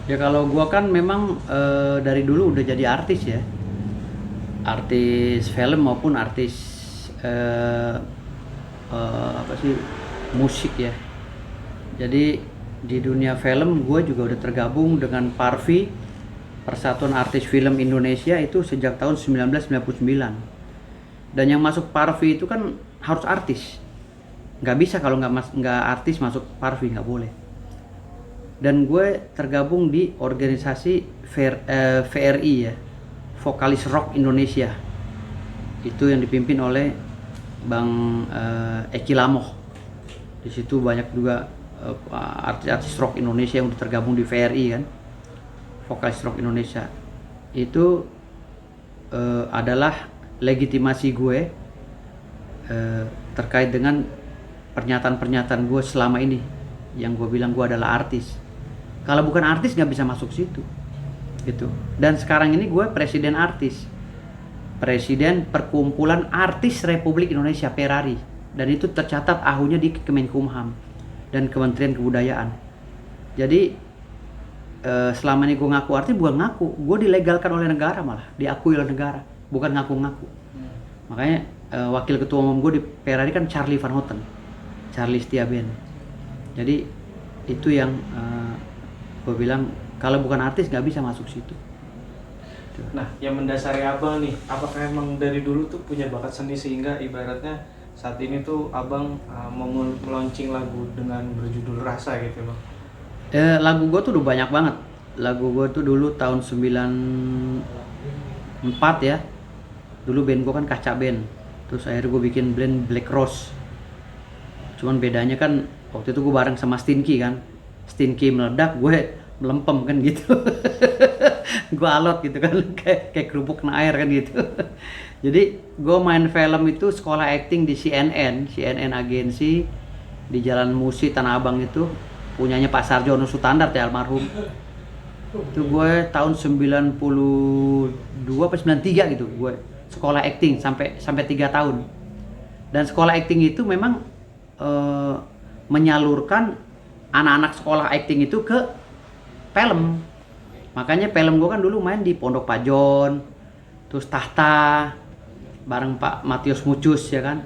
Ya kalau gua kan memang dari dulu udah jadi artis ya. Artis film maupun artis eh, apa sih musik ya. Jadi di dunia film gue juga udah tergabung dengan Parvi, Persatuan Artis Film Indonesia itu sejak tahun 1999. Dan yang masuk Parvi itu kan harus artis. Nggak bisa kalau nggak artis masuk Parvi, nggak boleh. Dan gue tergabung di organisasi VRI ya, Vokalis Rock Indonesia. Itu yang dipimpin oleh Bang Eki Lamoh. Di situ banyak juga artis-artis rock Indonesia yang tergabung di VRI kan, Vokalis Rock Indonesia. Itu adalah legitimasi gue terkait dengan pernyataan-pernyataan gue selama ini yang gue bilang gue adalah artis. Kalau bukan artis nggak bisa masuk situ gitu. Dan sekarang ini gue presiden artis, presiden perkumpulan artis Republik Indonesia Perari, dan itu tercatat ahunya di Kemenkumham dan Kementerian Kebudayaan. Jadi selama ini gue ngaku artis, bukan ngaku, gue dilegalkan oleh negara, malah diakui oleh negara, bukan ngaku-ngaku. Makanya wakil ketua umum gue di Perari kan Charlie Van Houten, Charlie Setiaben. Jadi itu yang gue bilang kalau bukan artis nggak bisa masuk situ. Nah, yang mendasari abang nih, apakah emang dari dulu tuh punya bakat seni sehingga ibaratnya saat ini tuh abang mau meluncing lagu dengan berjudul Rasa gitu loh? Lagu gue tuh udah banyak banget. Lagu gue tuh dulu tahun 94 ya. Dulu band gue kan Kaca Band. Terus akhirnya gue bikin band Black Rose. Cuman bedanya kan waktu itu gue bareng sama Stinky kan. Stinky meledak, gue melempem kan gitu. Gue alot gitu kan, kayak kerupuk kena air kan gitu. Jadi gue main film itu sekolah acting di CNN agensi di Jalan Musi Tanah Abang itu, punyanya Pak Sarjono Sutandar ya almarhum. Itu gue tahun 92 apa 93 gitu, gue sekolah acting sampai 3 tahun. Dan sekolah acting itu memang menyalurkan anak-anak sekolah acting itu ke film. Makanya film gue kan dulu main di Pondok Pajon, terus Tahta bareng Pak Matius Mucus ya kan,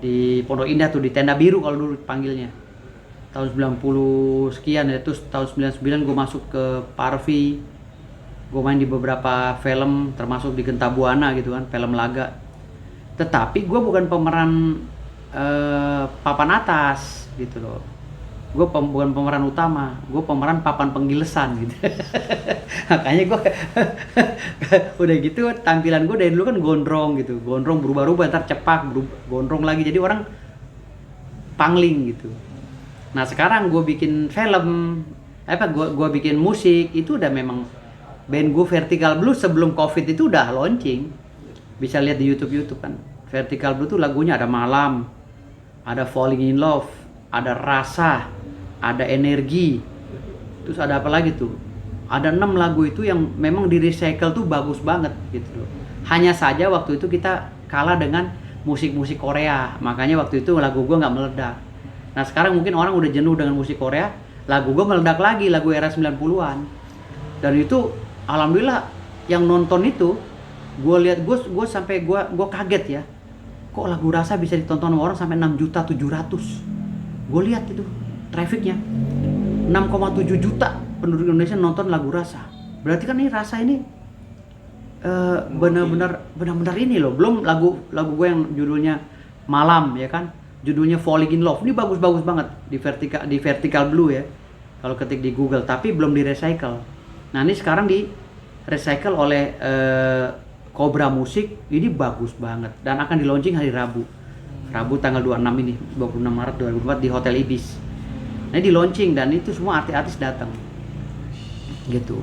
di Pondok Indah tuh, di Tenda Biru kalau dulu panggilnya, tahun 90 sekian ya. Terus tahun 99 gue masuk ke Parvi, gue main di beberapa film termasuk di Genta Buana gitu kan, film laga. Tetapi gue bukan pemeran papan atas gitu loh. Gue bukan pemeran utama, gue pemeran papan penggilesan gitu. Makanya gue udah gitu tampilan gue dari dulu kan gondrong gitu, gondrong berubah-ubah, ntar cepak gondrong lagi, jadi orang pangling gitu. Nah sekarang gue bikin film, gue bikin musik, itu udah memang band gue Vertical Blue sebelum covid itu udah launching, bisa lihat di YouTube kan. Vertical Blue tuh lagunya ada Malam, ada Falling in Love, ada Rasa, ada Energi, terus ada apa lagi tuh, ada 6 lagu itu yang memang di recycle tuh bagus banget gitu loh. Hanya saja waktu itu kita kalah dengan musik-musik Korea, makanya waktu itu lagu gue nggak meledak. Nah sekarang mungkin orang udah jenuh dengan musik Korea, lagu gue meledak lagi, lagu era 90-an. Dan itu alhamdulillah yang nonton itu, gue lihat, gue sampai gue kaget ya, kok lagu Rasa bisa ditonton orang sampai 6.700.000. Gue lihat itu trafficnya 6,7 juta penduduk Indonesia nonton lagu Rasa. Berarti kan ini Rasa ini benar-benar ini loh. Belum lagu gue yang judulnya Malam ya kan, judulnya Falling in Love, ini bagus-bagus banget di Vertical Blue ya kalau ketik di Google, tapi belum di recycle. Nah ini sekarang di recycle oleh Cobra Musik, ini bagus banget dan akan di launching hari Rabu tanggal 26 ini, 26 Maret 2004 di Hotel Ibis. Nah di launching dan itu semua artis-artis datang gitu.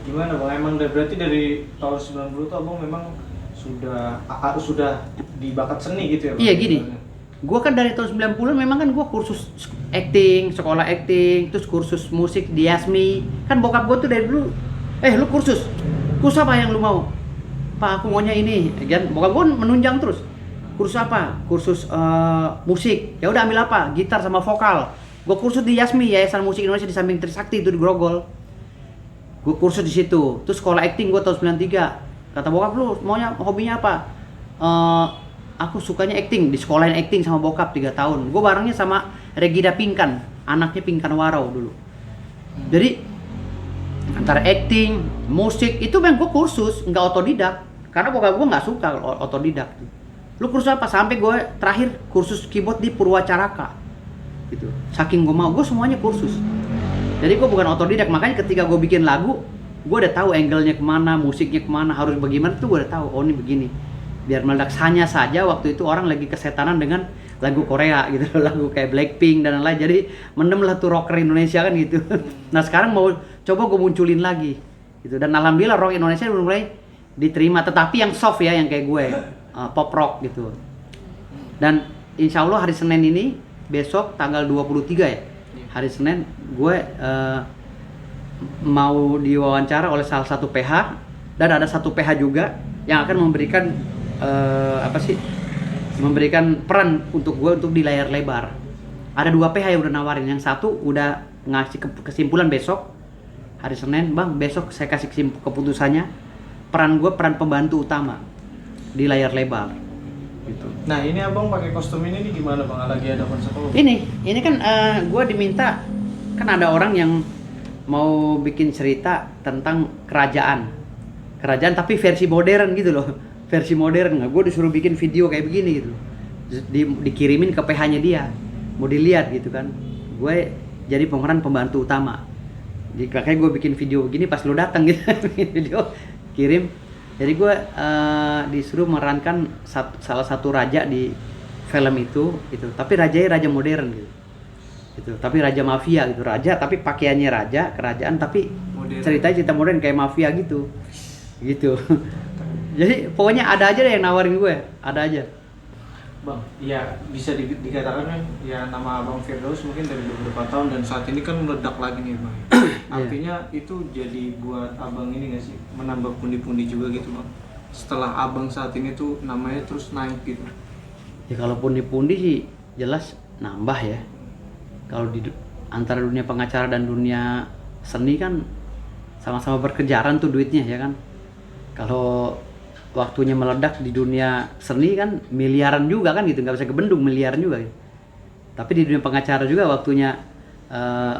Gimana bang, emang berarti dari tahun 90 tuh abang memang sudah di bakat seni gitu ya bang? Iya gini, gue kan dari tahun 90 memang kan gue kursus acting, sekolah acting, terus kursus musik di Yasmi. Kan bokap gue tuh dari dulu, lu kursus apa yang lu mau? Pak aku maunya ini, kan bokap gue menunjang terus. Kursus apa? Kursus musik. Ya udah ambil apa? Gitar sama vokal. Gue kursus di Yasmi, Yayasan Musik Indonesia di samping Trisakti itu di Grogol. Gue kursus di situ. Terus sekolah acting gue tahun 93. Kata bokap, lu maunya hobinya apa? Aku sukanya acting, di sekolahin acting sama bokap 3 tahun. Gue barengnya sama Regida Pinkan, anaknya Pinkan Warau dulu. Jadi antara acting, musik itu memang gue kursus, nggak otodidak. Karena bokap gue nggak suka otodidak. Lu kursus apa? Sampai gue terakhir kursus keyboard di Purwacaraka. Gitu. Saking gue mau, gue semuanya kursus. Jadi gue bukan otodidak, makanya ketika gue bikin lagu, gue udah tahu angle-nya kemana, musiknya kemana, harus bagaimana tuh gue udah tahu. Oh ini begini. Biar meledak. Hanya saja waktu itu orang lagi kesetanan dengan lagu Korea gitu, lagu kayak Blackpink dan lain-lain. Jadi mendem lah tuh rocker Indonesia kan gitu. Nah sekarang mau coba gue munculin lagi gitu. Dan alhamdulillah rock Indonesia udah mulai diterima. Tetapi yang soft ya, yang kayak gue, pop rock gitu. Dan insya Allah hari Senin ini, besok tanggal 23 ya, hari Senin gue mau diwawancara oleh salah satu PH, dan ada satu PH juga yang akan memberikan memberikan peran untuk gue untuk di layar lebar. Ada 2 PH yang udah nawarin. Yang satu udah ngasih kesimpulan besok hari Senin, bang besok saya kasih keputusannya, peran gue peran pembantu utama di layar lebar gitu. Nah ini abang pakai kostum ini nih gimana bang? Lagi ada konsep apa? Ini kan gue diminta, kan ada orang yang mau bikin cerita tentang kerajaan tapi versi modern gitu loh, versi modern. Gue disuruh bikin video kayak begini gitu, dikirimin ke PH-nya dia, mau dilihat gitu kan. Gue jadi pemeran pembantu utama. Jadi makanya gue bikin video begini pas lo datang gitu, bikin video kirim. Jadi gue disuruh memerankan salah satu raja di film itu gitu. Tapi rajanya raja modern gitu. Tapi raja mafia gitu, raja tapi pakaiannya raja kerajaan tapi modern. Ceritanya cerita modern kayak mafia gitu. Jadi pokoknya ada aja deh yang nawarin gue, ada aja. Bang, ya bisa dikatakan kan ya nama Abang Firdaus mungkin dari beberapa tahun dan saat ini kan meledak lagi nih bang. Artinya itu jadi buat abang ini nggak sih menambah pundi-pundi juga gitu bang. Setelah abang saat ini tuh namanya terus naik gitu. Ya kalau pundi-pundi sih jelas nambah ya. Kalau di antara dunia pengacara dan dunia seni kan sama-sama berkejaran tuh duitnya ya kan. Kalau waktunya meledak di dunia seni kan miliaran juga kan gitu, nggak bisa kebendung, miliaran juga gitu. Tapi di dunia pengacara juga waktunya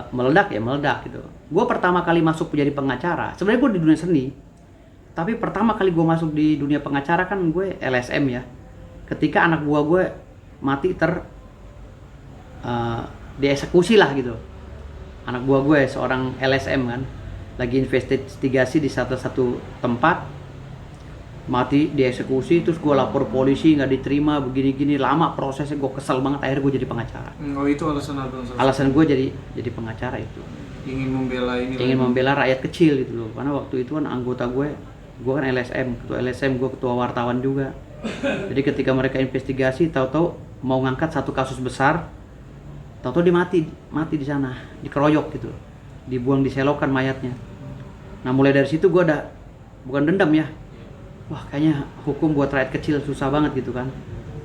meledak ya meledak gitu. Gue pertama kali masuk menjadi pengacara, sebenarnya gue di dunia seni, tapi pertama kali gue masuk di dunia pengacara kan gue LSM ya. Ketika anak buah gue mati dieksekusi lah gitu. Anak buah gue seorang LSM kan, lagi investigasi di satu tempat, mati dieksekusi, terus gue lapor polisi nggak diterima, begini-gini lama prosesnya, gue kesel banget, akhirnya gue jadi pengacara. Oh itu alasan abang? Alasan gue jadi pengacara itu ingin membela ini, ingin membela rakyat kecil gitu loh, karena waktu itu kan anggota gue kan LSM, ketua LSM, gue ketua wartawan juga. Jadi ketika mereka investigasi, tahu-tahu mau ngangkat satu kasus besar, tahu-tahu dia mati di sana, dikeroyok gitu, dibuang di selokan mayatnya. Nah mulai dari situ gue ada bukan dendam ya, wah kayaknya hukum buat rakyat kecil susah banget gitu kan,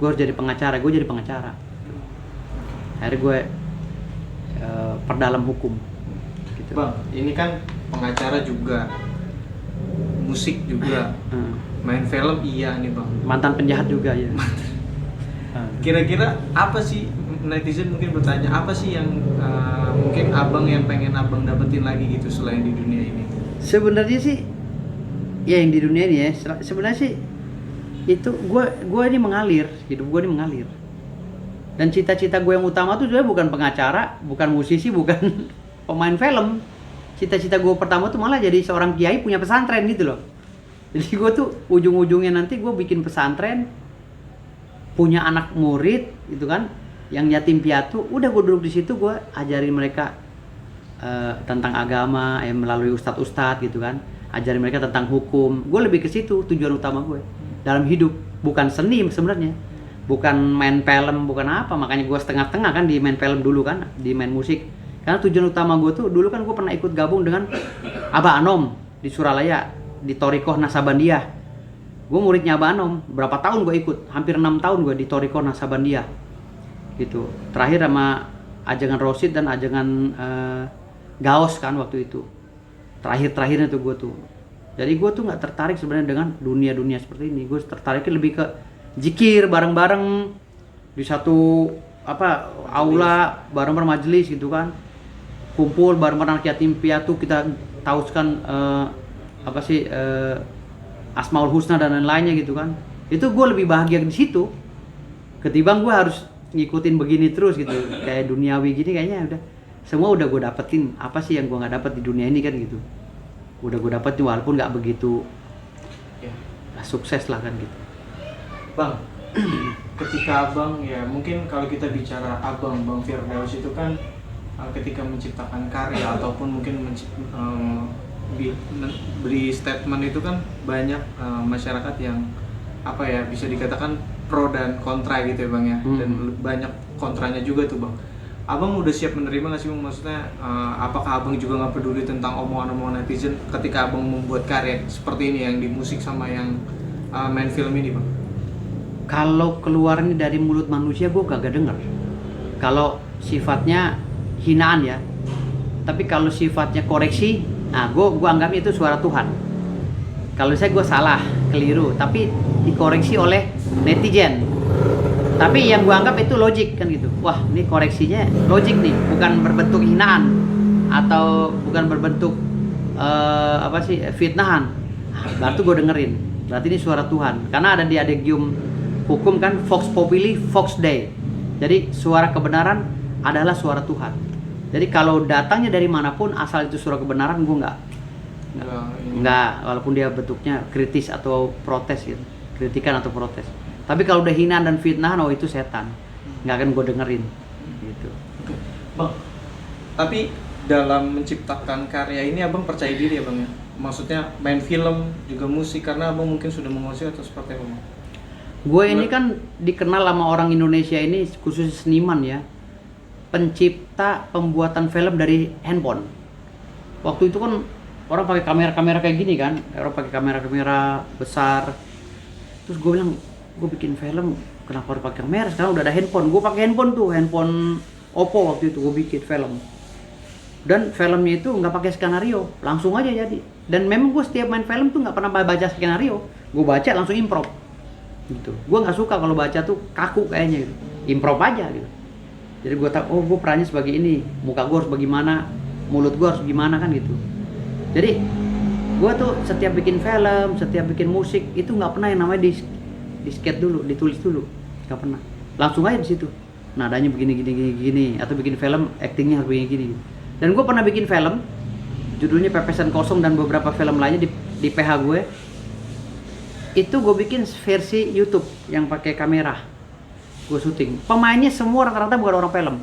gue harus jadi pengacara. Gue jadi pengacara, akhirnya gue perdalam hukum gitu. Bang ini kan pengacara juga, musik juga, main film iya nih bang, mantan penjahat juga ya. Kira-kira apa sih, netizen mungkin bertanya, apa sih yang mungkin abang yang pengen abang dapetin lagi gitu selain di dunia ini? Sebenarnya sih ya yang di dunia ini ya, sebenarnya sih itu gue ini mengalir, hidup gue ini mengalir. Dan cita-cita gue yang utama tuh sebenarnya bukan pengacara, bukan musisi, bukan pemain film. Cita-cita gue pertama tuh malah jadi seorang kiai punya pesantren gitu loh. Jadi gue tuh ujung-ujungnya nanti gue bikin pesantren, punya anak murid gitu kan, yang yatim piatu. Udah gue duduk di situ, gue ajarin mereka tentang agama melalui ustadz-ustadz gitu kan. Ajarin mereka tentang hukum. Gue lebih ke situ tujuan utama gue dalam hidup, bukan seni sebenarnya, bukan main film, bukan apa. Makanya gue setengah-tengah kan di main film dulu kan, di main musik. Karena tujuan utama gue tuh dulu kan gue pernah ikut gabung dengan Abah Anom di Suralaya, di Thorikoh Nasabandiah. Gue muridnya Abah Anom, berapa tahun gue ikut, hampir 6 tahun gue di Thorikoh Nasabandiah gitu. Terakhir sama Ajangan Rosid dan Ajangan Gaos kan waktu itu. terakhir-terakhirnya tuh gue tuh. Jadi gue tuh nggak tertarik sebenarnya dengan dunia-dunia seperti ini. Gue tertariknya lebih ke zikir bareng-bareng di satu apa aula, bareng-bareng majelis gitu kan, kumpul bareng-bareng anak yatim piatu, kita tauskan apa sih Asmaul Husna dan lain-lainnya gitu kan. Itu gue lebih bahagia di situ ketimbang gue harus ngikutin begini terus gitu, kayak duniawi gini. Kayaknya udah semua udah gue dapetin. Apa sih yang gue nggak dapet di dunia ini kan gitu, udah gue dapetin walaupun nggak begitu Ya. sukses lah kan gitu. Bang, ketika abang ya mungkin kalau kita bicara Bang Firdaus itu kan ketika menciptakan karya ataupun mungkin beri statement itu kan banyak masyarakat yang apa ya bisa dikatakan pro dan kontra gitu ya Bang ya, dan banyak kontranya juga tuh Bang. Abang udah siap menerima nggak sih Bang? Maksudnya apakah abang juga nggak peduli tentang omongan-omongan netizen ketika abang membuat karya seperti ini yang di musik sama yang main film ini Bang? Kalau keluarnya dari mulut manusia gue kagak denger. Kalau sifatnya hinaan ya. Tapi kalau sifatnya koreksi, nah gue anggap itu suara Tuhan. Kalau saya gue salah, keliru, tapi dikoreksi oleh netizen. Tapi yang gue anggap itu logik kan gitu. Wah, ini koreksinya logik nih, bukan berbentuk hinaan atau bukan berbentuk apa sih fitnahan. Berarti gue dengerin. Berarti ini suara Tuhan. Karena ada di adegium hukum kan, Vox Populi, Vox Dei. Jadi suara kebenaran adalah suara Tuhan. Jadi kalau datangnya dari manapun, asal itu suara kebenaran, gue nggak, walaupun dia bentuknya kritis atau protes gitu, kritikan atau protes. Tapi kalau udah hinaan dan fitnah, oh itu setan, nggak akan gue dengerin gitu. Oke. Bang, tapi dalam menciptakan karya ini abang percaya diri ya Bang ya? Maksudnya main film juga musik, karena abang mungkin sudah menguasai atau seperti apa Bang? Gue ini kan dikenal sama orang Indonesia ini, khusus seniman ya, pencipta pembuatan film dari handphone. Waktu itu kan orang pakai kamera kayak gini kan, orang pakai kamera besar. Terus gue bilang, gue bikin film kenapa harus pakai kamera? Sekarang udah ada handphone. Gue pakai handphone tuh, handphone Oppo waktu itu gue bikin film. Dan filmnya itu nggak pakai skenario, langsung aja jadi. Dan memang gue setiap main film tuh nggak pernah baca skenario, gue baca langsung improv. Gitu. Gue nggak suka kalau baca tuh kaku kayaknya gitu. Improv aja gitu. Jadi gue tahu, oh gue perannya sebagai ini, muka gue harus bagaimana, mulut gue harus gimana kan gitu. Jadi gue tuh setiap bikin film, setiap bikin musik itu nggak pernah yang namanya di skate dulu, ditulis dulu, nggak pernah. Langsung aja di situ. Nadanya begini, atau bikin film actingnya harus begini. Dan gue pernah bikin film, judulnya Pepesan Kosong dan beberapa film lainnya di PH gue. Itu gue bikin versi YouTube yang pakai kamera, gue syuting. Pemainnya semua rata-rata bukan orang film,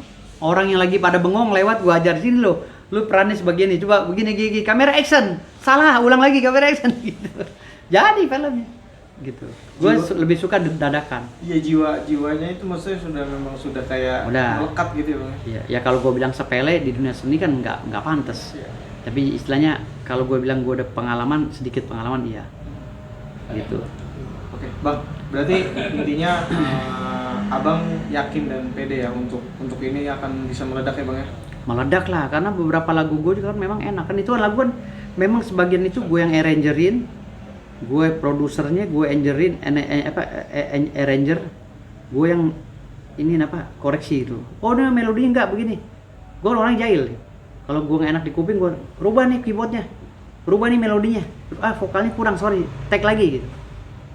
orang yang lagi pada bengong lewat, gue ajar sini lo, lu perannya sebagian ini, coba begini gigi, kamera action, salah, ulang lagi kamera action gitu. Jadi filmnya gitu. Gue lebih suka dadakan. Iya, jiwanya itu maksudnya sudah kayak melekat gitu ya Bang. Iya, ya kalau gue bilang sepele di dunia seni kan nggak pantas. Iya. Tapi istilahnya kalau gue bilang gue ada pengalaman, sedikit pengalaman iya. Gitu. Oke, Bang. Berarti intinya Abang yakin dan pede ya untuk ini akan bisa meledak ya Bang ya? Meledak lah, karena beberapa lagu gue juga kan memang enak kan. Itu lagu kan memang sebagian itu gue yang arrangerin, gue produsernya, gue arranger, gue yang ini koreksi itu. Oh ini melodinya nggak begini, gue orang jahil. Kalau gue nggak enak di kuping, gue rubah nih keyboardnya, rubah nih melodinya, vokalnya kurang, sorry, tag lagi gitu.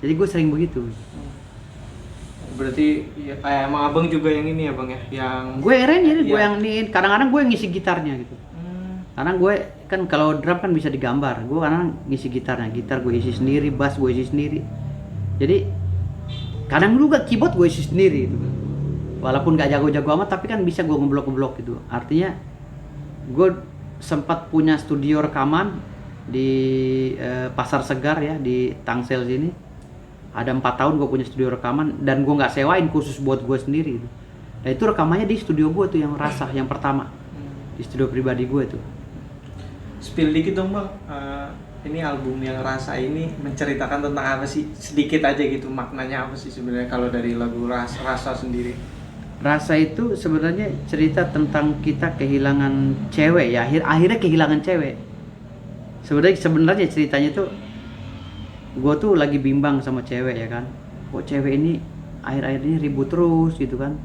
Jadi gue sering begitu. Berarti ya, emang abang juga yang ini ya Bang ya? Yang gue arranger, gue yang ini, kadang-kadang gue yang ngisi gitarnya gitu. Karena gue kan kalau drum kan bisa digambar, gue kadang ngisi gitarnya, gitar gue isi sendiri, bass gue isi sendiri. Jadi kadang juga keyboard gue isi sendiri gitu. Walaupun gak jago-jago amat, tapi kan bisa gue ngeblok gitu. Artinya gue sempat punya studio rekaman di Pasar Segar ya, di Tangsel sini. Ada 4 tahun gue punya studio rekaman dan gue nggak sewain, khusus buat gue sendiri. Nah itu rekamannya di studio gue tuh yang Rasa yang pertama, di studio pribadi gue tuh. Spill dikit dong Bang, ini album yang Rasa ini menceritakan tentang apa sih? Sedikit aja gitu, maknanya apa sih sebenarnya kalau dari lagu Rasa sendiri? Rasa itu sebenarnya cerita tentang kita kehilangan cewek ya, akhirnya kehilangan cewek. Sebenarnya ceritanya tuh gue tuh lagi bimbang sama cewek ya kan, kok cewek ini akhir-akhir ini ribut terus gitu kan,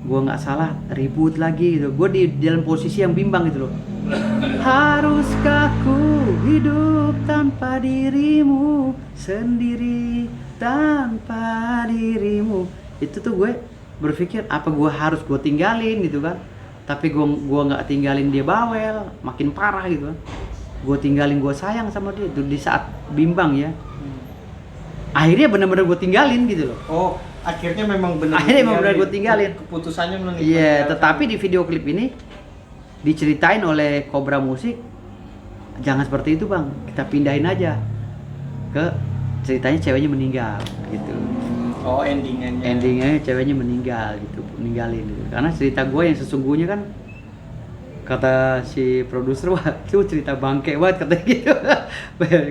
gue nggak salah ribut lagi gitu, gue di dalam posisi yang bimbang gitu loh. Haruskah ku hidup tanpa dirimu, sendiri tanpa dirimu? Itu tuh gue berpikir apa gue harus gue tinggalin gitu kan, tapi gue nggak tinggalin, dia bawel makin parah gitu kan. Gue tinggalin, gue sayang sama dia itu di saat bimbang ya. Akhirnya benar-benar gue tinggalin gitu loh. Oh, akhirnya memang benar. Akhirnya memang benar gue tinggalin. Keputusannya memang. Iya, tetapi di video klip ini diceritain oleh Cobra Musik, jangan seperti itu bang, kita pindahin aja ke ceritanya ceweknya meninggal gitu. Oh, endingannya. Endingnya ceweknya meninggal gitu, ninggalin gitu. Karena cerita gue yang sesungguhnya kan, kata si produser, wah itu cerita bangke banget katanya gitu.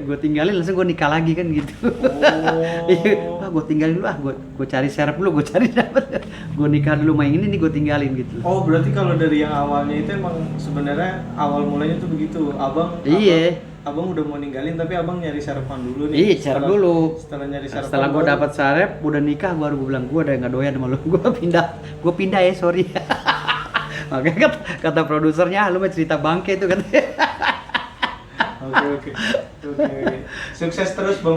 Gue tinggalin langsung gue nikah lagi kan gitu. Oh. Wah gue tinggalin dulu, gue cari serep dulu, gue cari dapet, gue nikah dulu main ini nih, gue tinggalin gitu. Oh, berarti kalau dari yang awalnya itu emang sebenarnya awal mulanya tuh begitu, Iya. abang udah mau ninggalin tapi abang nyari sarapan dulu nih. Iya, serep dulu. Setelah nyari sarapan. Setelah gue dapat serep, udah nikah, gue bilang gue udah nggak doyan sama lu, gue pindah ya, sorry. Makanya kata produsernya, lu mah cerita bangke itu kan. Oke. Sukses terus bang.